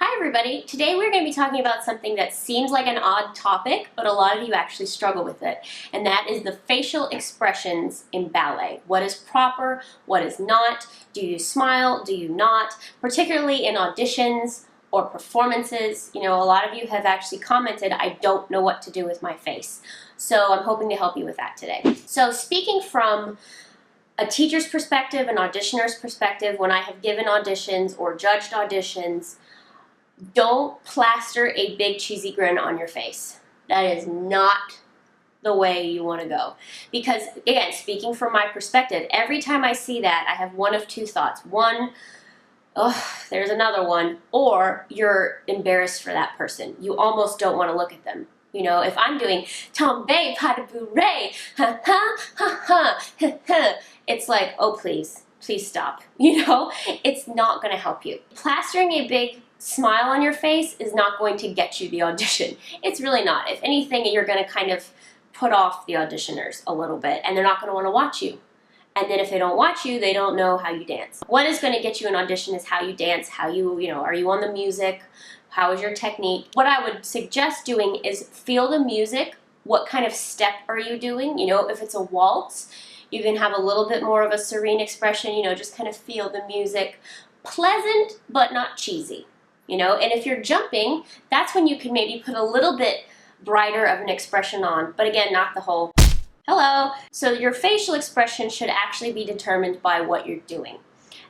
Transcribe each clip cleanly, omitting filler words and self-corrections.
Hi everybody! Today we're going to be talking about something that seems like an odd topic, but a lot of you actually struggle with it, and that is the facial expressions in ballet. What is proper? What is not? Do you smile? Do you not? Particularly in auditions or performances. You know, a lot of you have actually commented, I don't know what to do with my face. So I'm hoping to help you with that today. So speaking from a teacher's perspective, an auditioner's perspective, when I have given auditions or judged auditions, don't plaster a big cheesy grin on your face. That is not the way you want to go. Because again, speaking from my perspective, every time I see that, I have one of two thoughts. One, oh, there's another one, or you're embarrassed for that person. You almost don't want to look at them. You know, if I'm doing tombe pas de bourrée, ha ha ha ha ha ha, it's like, oh please stop. You know, it's not going to help you. Plastering a big smile on your face is not going to get you the audition. It's really not. If anything, you're going to kind of put off the auditioners a little bit, and they're not going to want to watch you. And then if they don't watch you, they don't know how you dance. What is going to get you an audition is how you dance, how you know, are you on the music? How is your technique? What I would suggest doing is feel the music. What kind of step are you doing? You know, if it's a waltz, you can have a little bit more of a serene expression, you know, just kind of feel the music. Pleasant, but not cheesy. You know, and if you're jumping, that's when you can maybe put a little bit brighter of an expression on, but again, not the whole hello. So your facial expression should actually be determined by what you're doing.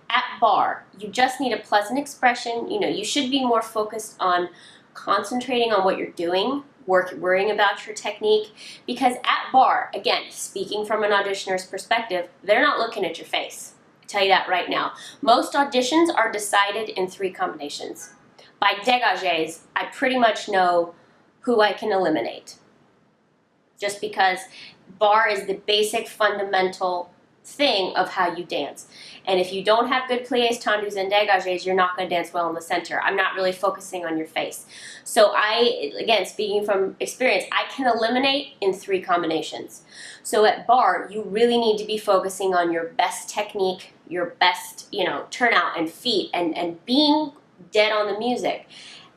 At bar, you just need a pleasant expression. You know, you should be more focused on concentrating on what you're doing, worrying about your technique, because at bar, again, speaking from an auditioner's perspective, they're not looking at your face. I tell you that right now. Most auditions are decided in 3 combinations. By dégagés, I pretty much know who I can eliminate. Just because bar is the basic fundamental thing of how you dance. And if you don't have good pliés, tendus, and dégagés, you're not going to dance well in the center. I'm not really focusing on your face. So again, speaking from experience, I can eliminate in 3 combinations. So at bar, you really need to be focusing on your best technique, your best, you know, turnout and feet, and being dead on the music.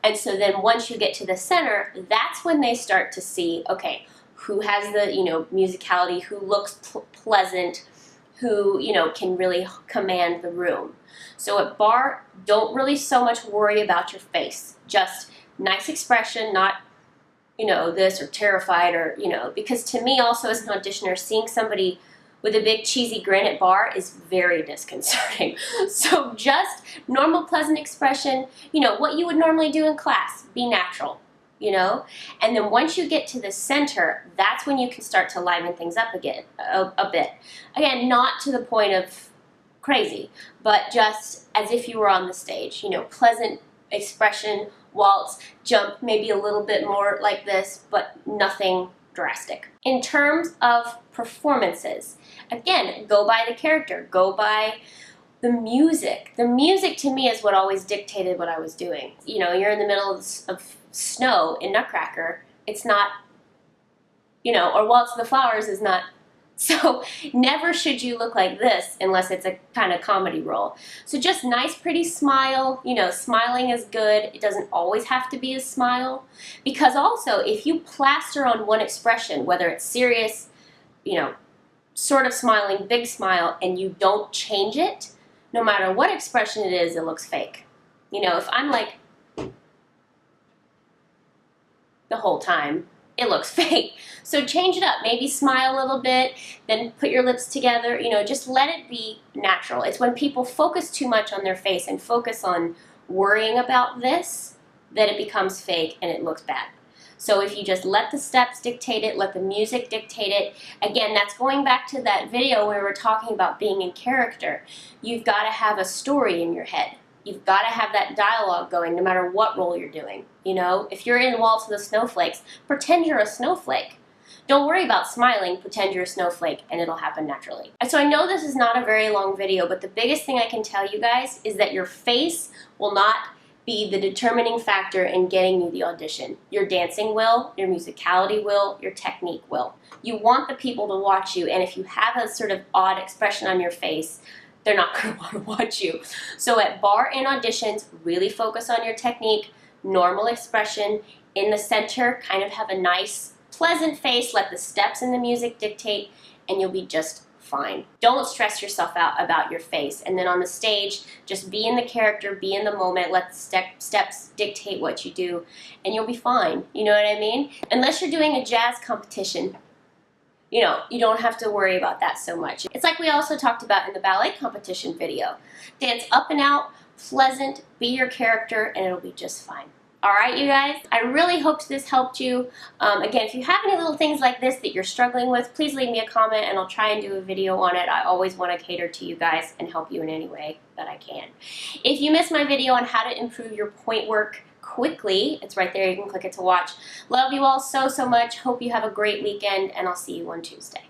And so then once you get to the center, that's when they start to see, okay, who has the, you know, musicality, who looks pleasant, who, you know, can really command the room. So at bar, don't really so much worry about your face. Just nice expression, not, you know, this or terrified or, you know, because to me also as an auditioner, seeing somebody with a big cheesy grin at bar is very disconcerting. So just normal pleasant expression, you know, what you would normally do in class, be natural, you know? And then once you get to the center, that's when you can start to liven things up again, a bit. Again, not to the point of crazy, but just as if you were on the stage, you know, pleasant expression, waltz, jump, maybe a little bit more like this, but nothing drastic. In terms of performances, again, go by the character, go by the music. The music to me is what always dictated what I was doing. You know, you're in the middle of snow in Nutcracker, it's not, you know, or Waltz of the Flowers is not. So never should you look like this unless it's a kind of comedy role. So just nice, pretty smile. You know, smiling is good. It doesn't always have to be a smile. Because also, if you plaster on one expression, whether it's serious, you know, sort of smiling, big smile, and you don't change it, no matter what expression it is, it looks fake. You know, if I'm like the whole time, it looks fake. So change it up. Maybe smile a little bit, then put your lips together. You know, just let it be natural. It's when people focus too much on their face and focus on worrying about this that it becomes fake and it looks bad. So if you just let the steps dictate it, let the music dictate it, again, that's going back to that video where we were talking about being in character. You've got to have a story in your head. You've got to have that dialogue going no matter what role you're doing. You know, if you're in Waltz of the Snowflakes, pretend you're a snowflake. Don't worry about smiling, pretend you're a snowflake, and it'll happen naturally. So I know this is not a very long video, but the biggest thing I can tell you guys is that your face will not be the determining factor in getting you the audition. Your dancing will, your musicality will, your technique will. You want the people to watch you, and if you have a sort of odd expression on your face, they're not going to want to watch you. So at bar and auditions, really focus on your technique, normal expression, in the center, kind of have a nice, pleasant face, let the steps and the music dictate, and you'll be just fine. Don't stress yourself out about your face. And then on the stage, just be in the character, be in the moment, let the steps dictate what you do, and you'll be fine. You know what I mean? Unless you're doing a jazz competition, you know, you don't have to worry about that so much. It's like we also talked about in the ballet competition video. Dance up and out, pleasant, be your character, and it'll be just fine. Alright, you guys, I really hoped this helped you. Again, if you have any little things like this that you're struggling with, please leave me a comment and I'll try and do a video on it. I always want to cater to you guys and help you in any way that I can. If you missed my video on how to improve your point work quickly, it's right there, you can click it to watch. Love you all so, so much. Hope you have a great weekend, and I'll see you on Tuesday.